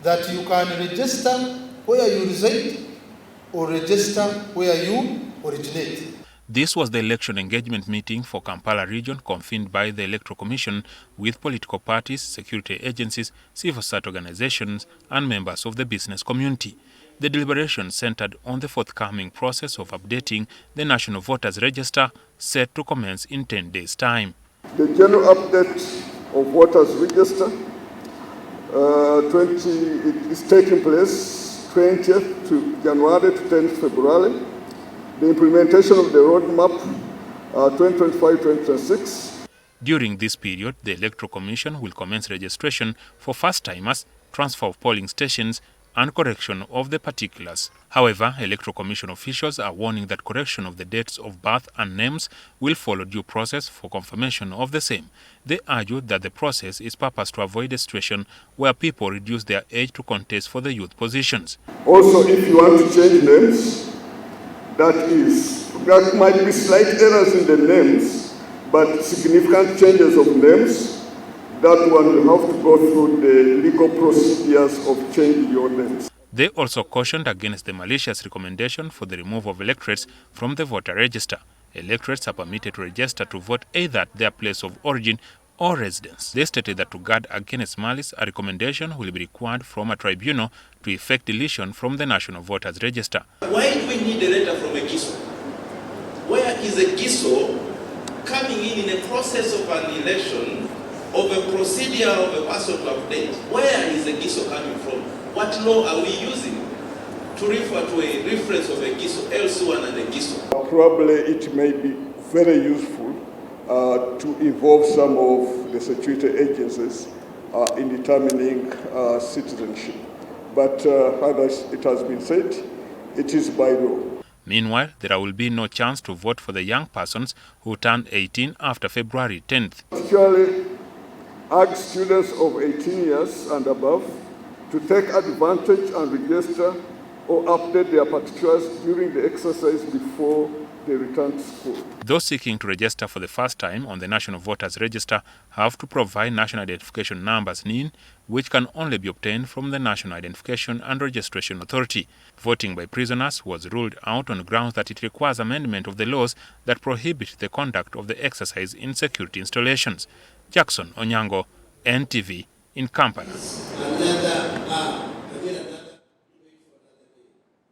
that you can register where you reside or register where you originate. This was the election engagement meeting for Kampala region convened by the Electoral Commission with political parties, security agencies, civil society organizations and members of the business community. The deliberation centered on the forthcoming process of updating the National Voters Register set to commence in 10 days' time. The general update of Voters Register it is taking place 20th to January to 10th February. The implementation of the roadmap 2025-2026. During this period, the Electoral Commission will commence registration for first-timers, transfer of polling stations, and correction of the particulars. However, Electoral Commission officials are warning that correction of the dates of birth and names will follow due process for confirmation of the same. They argue that the process is purposed to avoid a situation where people reduce their age to contest for the youth positions. Also, if you want to change names, there might be slight errors in the names, but significant changes of names, that one will have to go through the legal procedures of changing your names. They also cautioned against the malicious recommendation for the removal of electorates from the voter register. Electorates are permitted to register to vote either at their place of origin or residence. They stated that to guard against malice, a recommendation will be required from a tribunal to effect deletion from the National Voters Register. Why do we need a letter from a GISO? Where is a GISO coming in a process of an election, of a procedure of a person to update? Where is the GISO coming from? What law are we using to refer to a reference of a GISO, elsewhere than a GISO? Probably it may be very useful to involve some of the security agencies in determining citizenship. But as it has been said, it is by law. Meanwhile, there will be no chance to vote for the young persons who turn 18 after February 10th. Actually, urge students of 18 years and above to take advantage and register or update their particulars during the exercise before they return to school. Those seeking to register for the first time on the National Voters Register have to provide National Identification Numbers (NIN), which can only be obtained from the National Identification and Registration Authority. Voting by prisoners was ruled out on grounds that it requires amendment of the laws that prohibit the conduct of the exercise in security installations. Jackson Onyango, NTV, in Kampala.